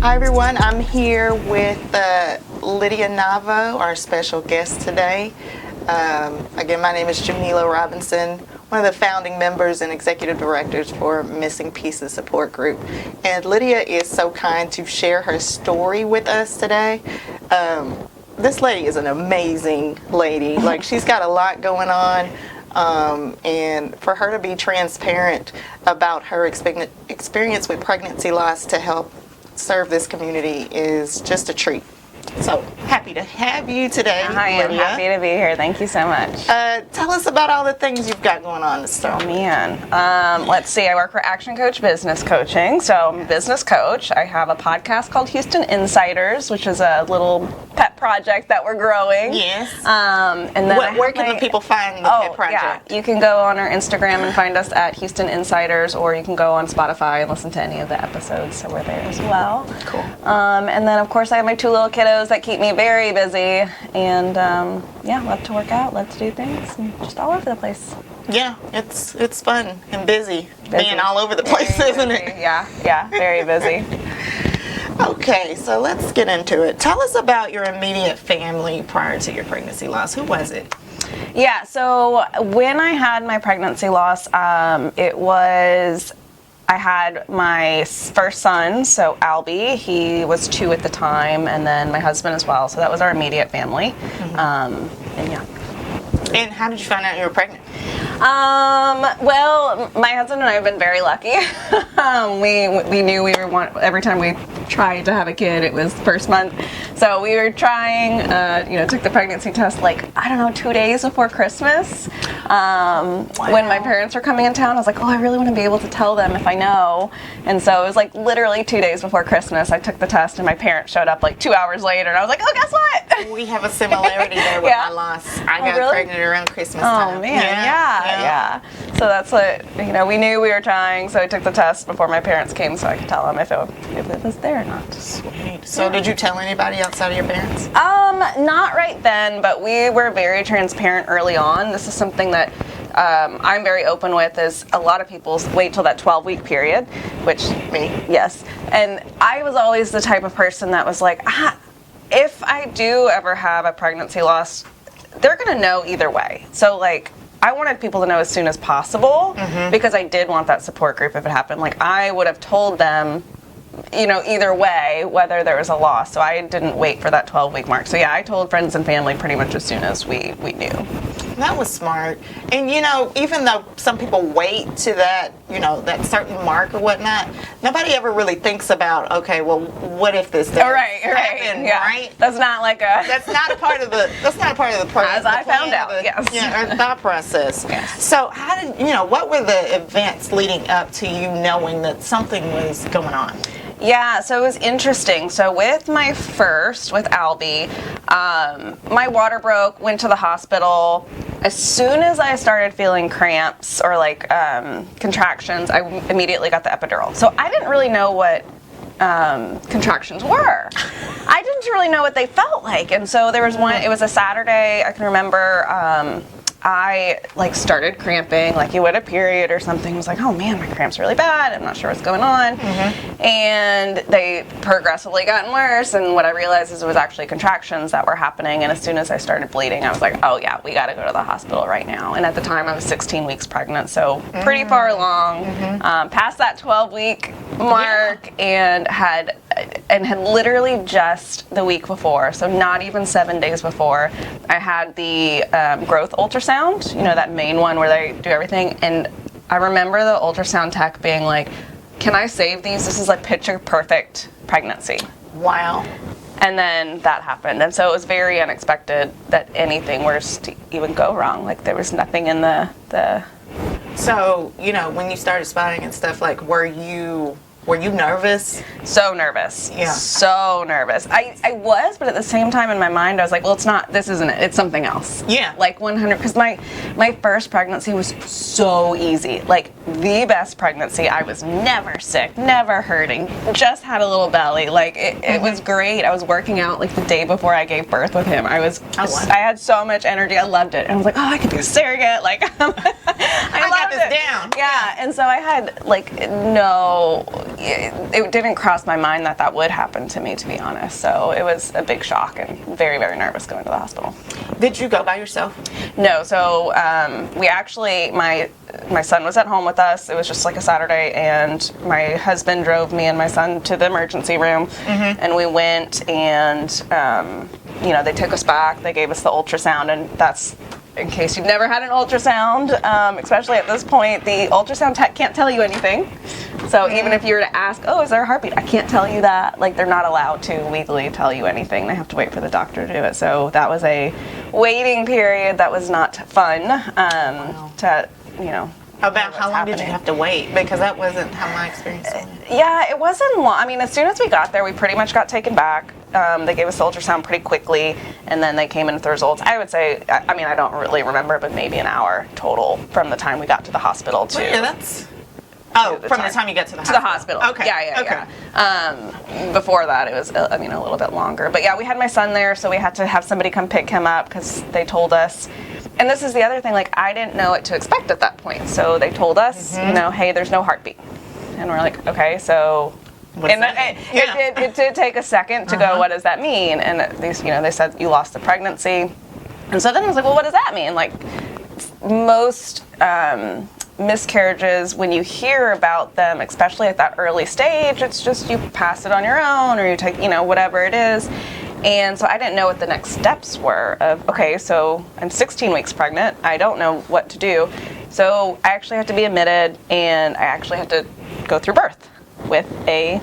Hi everyone, I'm here with Lydia Navo, our special guest today. Again, my name is Jamila Robinson, one of the founding members and executive directors for Missing Pieces Support Group. And Lydia is so kind to share her story with us today. This lady is an amazing lady. Like, she's got a lot going on. And for her to be transparent about her experience with pregnancy loss to help serve this community is just a treat. So happy to have you today, Hi, Lydia. I'm happy to be here. Thank you so much. Tell us about all the things you've got going on this Oh summer. man, let's see. I work for Action Coach Business Coaching, so I'm a business coach. I have a podcast called Houston Insiders, which is a little pet project that we're growing. Yes. And then Where can the people find the pet project? Yeah, you can go on our Instagram and find us at Houston Insiders, or you can go on Spotify and listen to any of the episodes. So we're there as well. Cool. And then of course I have my two little kiddos that keep me very busy, and love to work out, love to do things, and just all over the place. Yeah, it's fun and busy being all over the place, Very isn't busy. it? Yeah, very busy. Okay, so let's get into it. Tell us about your immediate family prior to your pregnancy loss. Who was it? Yeah, so when I had my pregnancy loss, I had my first son, so Albie. He was 2 at the time, and then my husband as well. So that was our immediate family. And how did you find out you were pregnant? Well, my husband and I have been very lucky. We knew we were every time we tried to have a kid, it was first month. So we were trying, took the pregnancy test 2 days before Christmas. When my parents were coming in town, I was like, I really want to be able to tell them if I know. And so it was literally 2 days before Christmas, I took the test, and my parents showed up 2 hours later, and I was like, guess what? We have a similarity there with my loss. I got pregnant around Christmas time. Oh man, yeah. So that's what, we knew we were trying, so I took the test before my parents came so I could tell them if it was there or not. Sweet. So did you tell anybody outside of your parents? Not right then, but we were very transparent early on. This is something that I'm very open with, is a lot of people wait till that 12-week period, which Me? Yes. And I was always the type of person that was like, if I do ever have a pregnancy loss, they're going to know either way. So I wanted people to know as soon as possible, because I did want that support group if it happened. I would have told them, either way, whether there was a loss. So I didn't wait for that 12-week mark. So yeah, I told friends and family pretty much as soon as we knew. That was smart. And even though some people wait to that, that certain mark or whatnot, nobody ever really thinks about, okay, well, what if this does happen, yeah. right? That's not that's not a part of the As I found out, yes. Our thought process. Yes. So how did what were the events leading up to you knowing that something was going on? Yeah, so it was interesting. So with Albie, my water broke, went to the hospital. As soon as I started feeling cramps or contractions, I immediately got the epidural. So I didn't really know what contractions were. I didn't really know what they felt like. And so there was it was a Saturday, I can remember, I started cramping like you would a period or something. I was like, oh man, my cramps are really bad. I'm not sure what's going on. And they progressively gotten worse. And what I realized is it was actually contractions that were happening. And as soon as I started bleeding, I was like, oh yeah, we got to go to the hospital right now. And at the time I was 16 weeks pregnant, so pretty far along, past that 12-week mark, and had literally just the week before, so not even 7 days before, I had the growth ultrasound, that main one where they do everything. And I remember the ultrasound tech being like, can I save these? This is picture perfect pregnancy. Wow. And then that happened. And so it was very unexpected that anything were to even go wrong. There was nothing in the... So, when you started spotting and stuff, were you nervous? So nervous. Yeah. So nervous. I was, but at the same time in my mind I was like, well, this isn't it. It's something else. Yeah. 100, because my first pregnancy was so easy. The best pregnancy. I was never sick, never hurting, just had a little belly. It was great. I was working out the day before I gave birth with him. I had so much energy. I loved it. And I was like, oh, I could be a surrogate. I got this down. Yeah. And so I had no it didn't cross my mind that that would happen to me, to be honest. So it was a big shock and very, very nervous going to the hospital. Did you go by yourself? No, so we actually, my son was at home with us. It was just like a Saturday, and my husband drove me and my son to the emergency room, and we went, and they took us back. They gave us the ultrasound, and that's, in case you've never had an ultrasound, especially at this point, the ultrasound tech can't tell you anything. So even if you were to ask, oh, is there a heartbeat? I can't tell you that. Like, they're not allowed to legally tell you anything. They have to wait for the doctor to do it. So that was a waiting period that was not fun About how long did you have to wait? Because that wasn't how my experience was. Yeah, it wasn't long. I mean, as soon as we got there, we pretty much got taken back. They gave us the ultrasound pretty quickly, and then they came in with the results. I would say, I don't really remember, but maybe an hour total from the time we got to the hospital to... Yeah, that's... Oh, from the time you got to the hospital. To the hospital. Okay. Yeah. Before that, it was, a little bit longer. But yeah, we had my son there, so we had to have somebody come pick him up because they told us. And this is the other thing, like, I didn't know what to expect at that point. So they told us, hey, there's no heartbeat. And we're like, okay, so... It did take a second to go, what does that mean? And they said, you lost the pregnancy. And so then I was like, well, what does that mean? Like, most... miscarriages, when you hear about them, especially at that early stage, it's just you pass it on your own, or you take, whatever it is. And so I didn't know what the next steps were of, okay, so I'm 16 weeks pregnant. I don't know what to do. So I actually had to be admitted, and I actually had to go through birth with a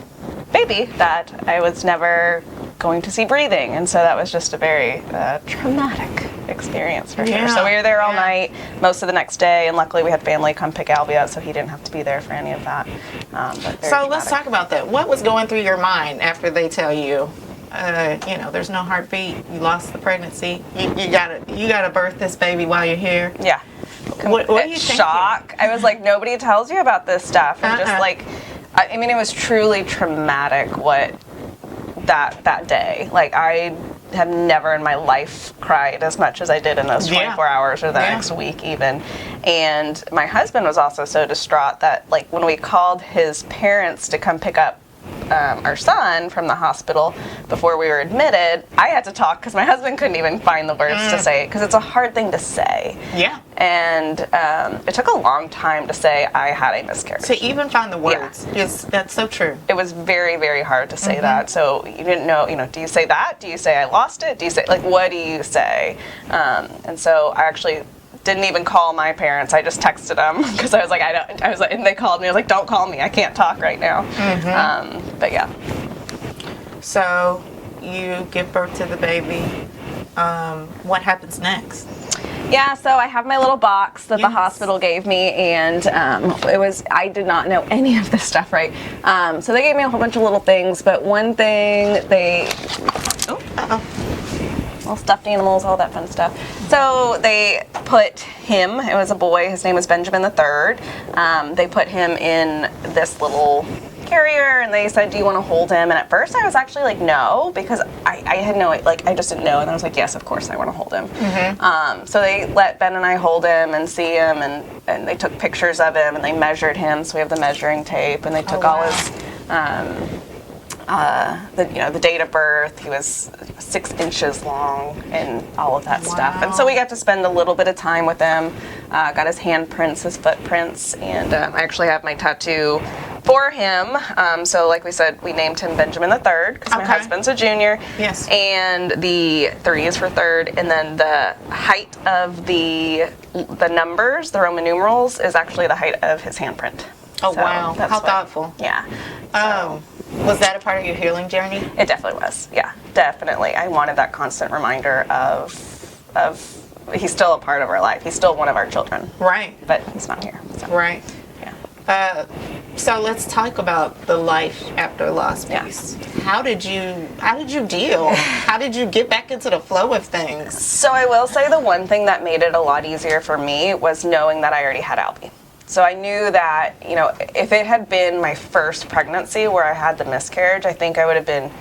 baby that I was never going to see breathing. And so that was just a very traumatic experience for sure. So we were there all night, most of the next day, and luckily we had family come pick Albie up, so he didn't have to be there for any of that. So let's talk about that. What was going through your mind after they tell you, there's no heartbeat, you lost the pregnancy, you gotta birth this baby while you're here? Yeah. What are you thinking? Shock. I was like, nobody tells you about this stuff. And just like, it was truly traumatic what that day. Like, I have never in my life cried as much as I did in those 24 hours or the next week even. And my husband was also so distraught that, like, when we called his parents to come pick up our son from the hospital before we were admitted, I had to talk because my husband couldn't even find the words to say it, because it's a hard thing to say. Yeah. And it took a long time to say I had a miscarriage. To even find the words, that's so true. It was very, very hard to say that. So you didn't know, do you say that? Do you say I lost it? Do you say, like, what do you say? And so I actually didn't even call my parents. I just texted them because I was like, and they called me. I was like, don't call me. I can't talk right now. But yeah. So you give birth to the baby. What happens next? Yeah, so I have my little box that the hospital gave me, and I did not know any of this stuff, right? So they gave me a whole bunch of little things, but one thing little stuffed animals, all that fun stuff. So they put him, it was a boy, his name was Benjamin the Third. They put him in this little carrier, and they said, do you want to hold him? And at first I was actually like, no, because I had no, like, I just didn't know. And I was like, yes, of course I want to hold him. So they let Ben and I hold him and see him, and they took pictures of him, and they measured him. So we have the measuring tape, and they took all his, the date of birth. He was 6 inches long and all of that stuff. And so we got to spend a little bit of time with him, got his handprints, his footprints, and I actually have my tattoo for him. So like we said, we named him Benjamin the Third because my husband's a junior. Yes. And the 3 is for third, and then the height of the numbers, the Roman numerals, is actually the height of his handprint. Oh, so wow. How thoughtful. Yeah. Was that a part of your healing journey? It definitely was. Yeah, definitely. I wanted that constant reminder of he's still a part of our life. He's still one of our children. Right. But he's not here. So. Right. Yeah. So let's talk about the life after loss piece. How did you deal? How did you get back into the flow of things? So I will say the one thing that made it a lot easier for me was knowing that I already had Albie. So I knew that, if it had been my first pregnancy where I had the miscarriage, I think I would have been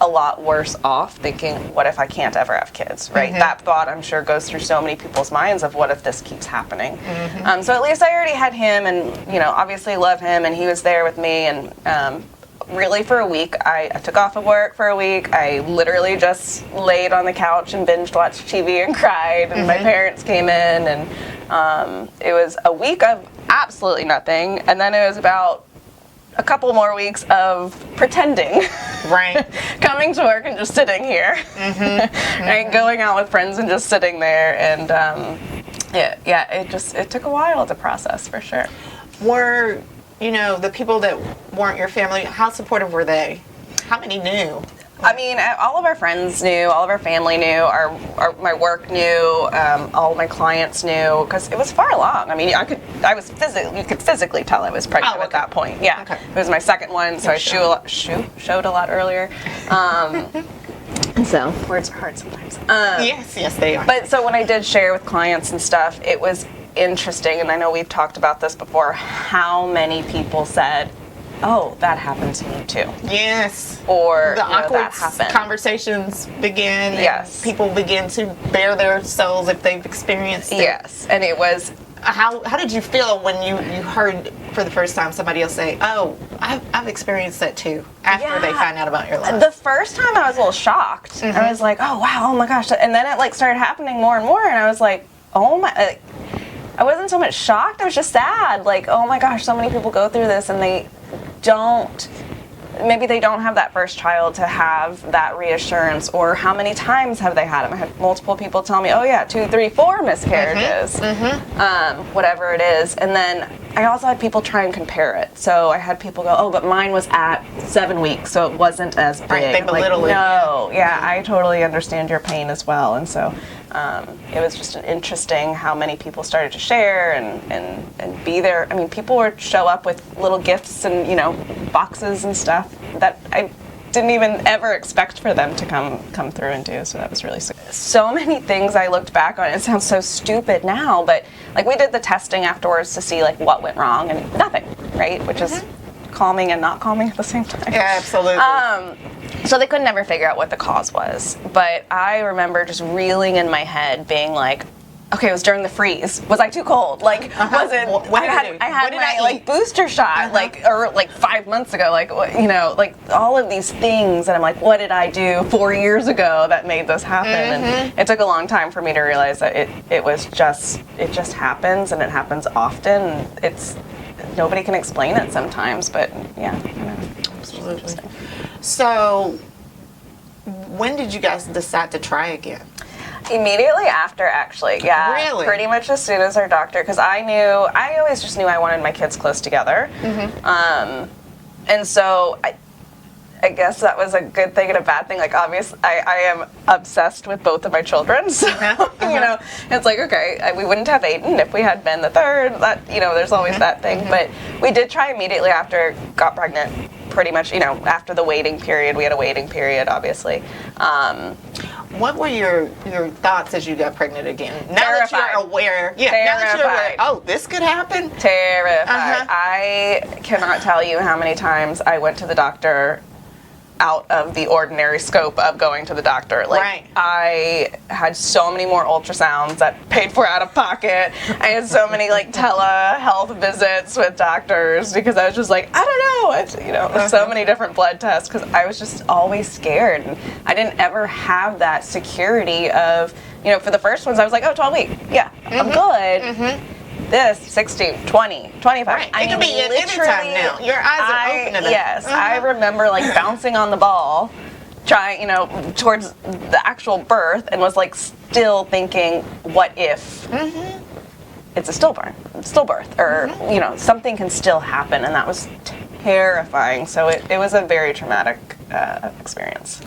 a lot worse off thinking, what if I can't ever have kids, right? That thought, I'm sure, goes through so many people's minds of what if this keeps happening. So at least I already had him, and, obviously love him, and he was there with me, and really for a week, I took off of work for a week. I literally just laid on the couch and binge watched TV and cried, and my parents came in, and it was a week of absolutely nothing, and then it was about a couple more weeks of pretending. Right. Coming to work and just sitting here. Right, going out with friends and just sitting there, and it took a while to process, for sure. Were, the people that weren't your family, how supportive were they? How many knew? I mean, all of our friends knew, all of our family knew, my work knew, all of my clients knew, because it was far along. I mean, you could physically tell I was pregnant at that point. Yeah, It was my second one, so I showed a lot earlier. So words are hard sometimes. Yes, they are. But so when I did share with clients and stuff, it was interesting, and I know we've talked about this before, how many people said, oh, that happened to me too. Yes. Or the awkward that happened. Conversations begin. Yes. People begin to bare their souls if they've experienced it. Yes. And it was... How did you feel when you heard for the first time somebody else say, oh, I've experienced that too, after they find out about your loss? The first time I was a little shocked. I was like, oh, wow, oh my gosh. And then it started happening more and more, and I was like, oh my... I wasn't so much shocked, I was just sad. Like, oh my gosh, so many people go through this, and maybe they don't have that first child to have that reassurance, or how many times have they had them? I had multiple people tell me, oh yeah, 2, 3, 4 miscarriages, whatever it is. And then I also had people try and compare it. So I had people go, oh, but mine was at 7 weeks, so it wasn't as big. Right, they belittle it. No, yeah, I totally understand your pain as well. And so it was just interesting how many people started to share and be there. I mean, people would show up with little gifts and, boxes and stuff that I didn't even ever expect for them to come through and do. So that was really so many things I looked back on. It sounds so stupid now, but we did the testing afterwards to see what went wrong, and nothing, right? Which is calming and not calming at the same time. Yeah, absolutely. So they could never figure out what the cause was. But I remember just reeling in my head, being like, okay, it was during the freeze. Was I too cold? Was it? I had my booster shot, or 5 months ago. All of these things, and I'm like, what did I do 4 years ago that made this happen? And it took a long time for me to realize that it just happens, and it happens often. Nobody can explain it sometimes, but yeah. Absolutely. So, when did you guys decide to try again? Immediately after, actually. Yeah. Really? Pretty much as soon as our doctor, because I always just knew I wanted my kids close together. And so I guess that was a good thing and a bad thing. Obviously, I am obsessed with both of my children, so, it's okay, we wouldn't have Aiden if we had been the third. That, there's always that thing. But we did try immediately after got pregnant, pretty much, after the waiting period. We had a waiting period, obviously. What were your thoughts as you got pregnant again? Now Terrified. that you're aware. Yeah, Terrified. now that you're aware, oh, this could happen? Terrified. I cannot tell you how many times I went to the doctor out of the ordinary scope of going to the doctor. Right. I had so many more ultrasounds that paid for out of pocket. I had so many telehealth visits with doctors because I was just I don't know. So many different blood tests because I was just always scared. And I didn't ever have that security of, for the first ones I was 12 weeks. Yeah, I'm good. This, 16, 20, 25. Right. It can be at any time now. Your eyes are open to that. Yes. I remember bouncing on the ball, trying, towards the actual birth, and was still thinking, what if it's a stillbirth, or, something can still happen, and that was terrifying. So it was a very traumatic experience.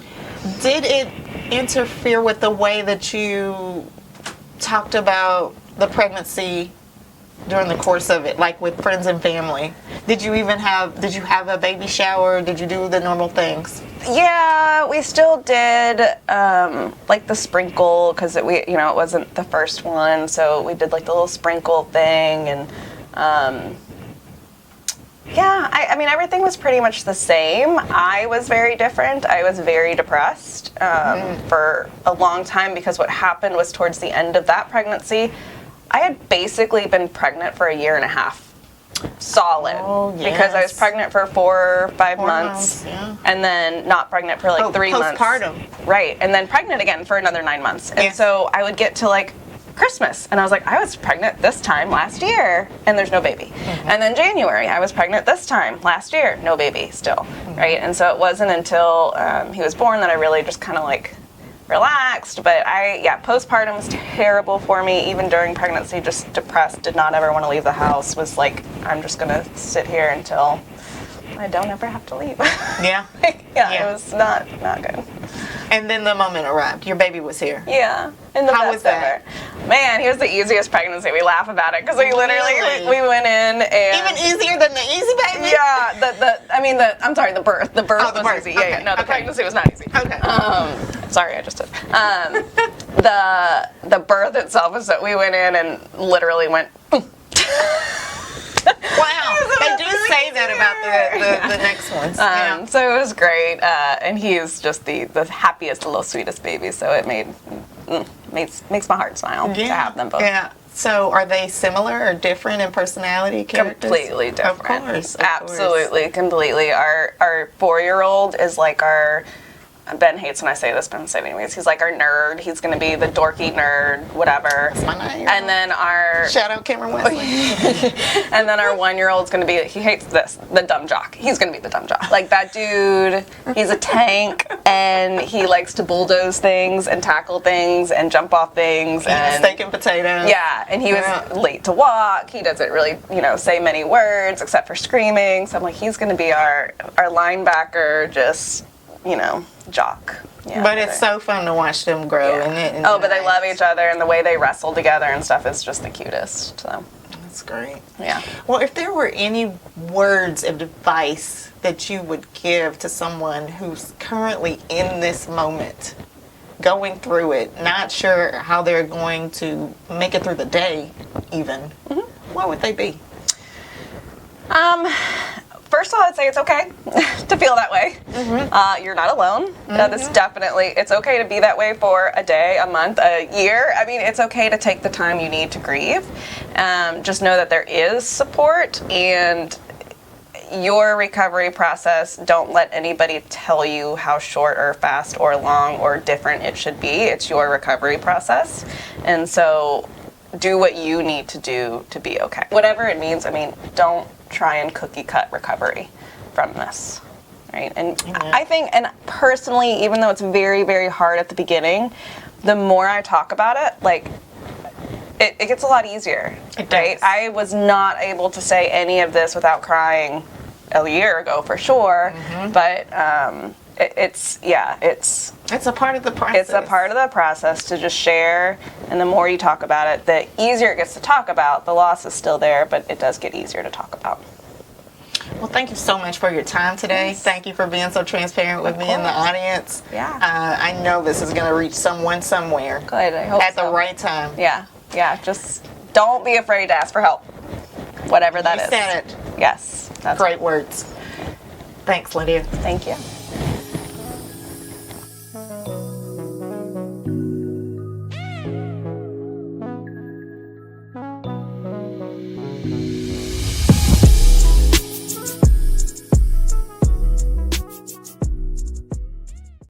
Did it interfere with the way that you talked about the pregnancy during the course of it, with friends and family? Did you have a baby shower? Did you do the normal things? Yeah, we still did the sprinkle, because it wasn't the first one, so we did the little sprinkle thing, and Yeah, I mean, everything was pretty much the same. I was very different. I was very depressed for a long time because what happened was towards the end of that pregnancy, I had basically been pregnant for a year and a half. Solid. Oh, yes. Because I was pregnant for 4 or 5 4 months. yeah. And then not pregnant for like 3 months. Postpartum. Right. And then pregnant again for another 9 months. And so I would get to like Christmas and I was like, I was pregnant this time last year and there's no baby. And then January, I was pregnant this time last year, no baby still. Right. And so it wasn't until he was born that I really just kind of like relaxed. But postpartum was terrible for me. Even during pregnancy, just depressed, did not ever want to leave the house, was like, I'm just gonna sit here until I don't ever have to leave. Yeah. It was not good. And then the moment arrived. Your baby was here. Yeah. And the How best was that? ever. Man, he was the easiest pregnancy. We laugh about it because we literally Really? we went in and Even easier than the easy baby? yeah, I'm sorry, the birth. The birth Oh, the was birth. easy. Okay. No, the pregnancy was not easy. Okay. Sorry, I just did. The birth itself was that we went in and literally went. Wow. They do say that about the next ones. Yeah. So it was great, and he's just the happiest, little sweetest baby. So it makes my heart smile to have them both. Yeah. So are they similar or different in personality characters? Completely different. Of course. Absolutely, completely. Our 4-year-old is like our. Ben hates when I say this, but I'm saying it anyways. He's like our nerd. He's going to be the dorky nerd, whatever. That's my 9-year-old. And then our Shout out Cameron Wesley. and then our 1-year-old's going to be, he hates this, the dumb jock. He's going to be the dumb jock. Like that dude, he's a tank and he likes to bulldoze things and tackle things and jump off things. And steak and potatoes. yeah, and he was late to walk. He doesn't really, say many words except for screaming. So I'm like, he's going to be our linebacker, just, jock. Yeah, But it's so fun to watch them grow. yeah. And but they love each other, and the way they wrestle together and stuff is just the cutest. So That's great. yeah. Well, if there were any words of advice that you would give to someone who's currently in this moment, going through it, not sure how they're going to make it through the day even, what would they be? First of all, I'd say it's okay to feel that way. You're not alone. That is definitely, it's okay to be that way for a day, a month, a year. I mean, it's okay to take the time you need to grieve. Just know that there is support, and your recovery process, don't let anybody tell you how short or fast or long or different it should be. It's your recovery process. And so do what you need to do to be okay. Whatever it means, don't try and cookie cut recovery from this, right? And I think, and personally, even though it's very, very hard at the beginning, the more I talk about it, like, it gets a lot easier, right? I was not able to say any of this without crying a year ago for sure, but it's a part of the process. It's a part of the process to just share, and the more you talk about it, the easier it gets to talk about. The loss is still there, but it does get easier to talk about. Well, thank you so much for your time today. Yes. Thank you for being so transparent with me and the audience. Yeah. I know this is going to reach someone somewhere. Good, I hope At so. the right time. Yeah, just don't be afraid to ask for help, whatever that is. You said it. Yes. That's Great words. Thanks, Lydia. Thank you.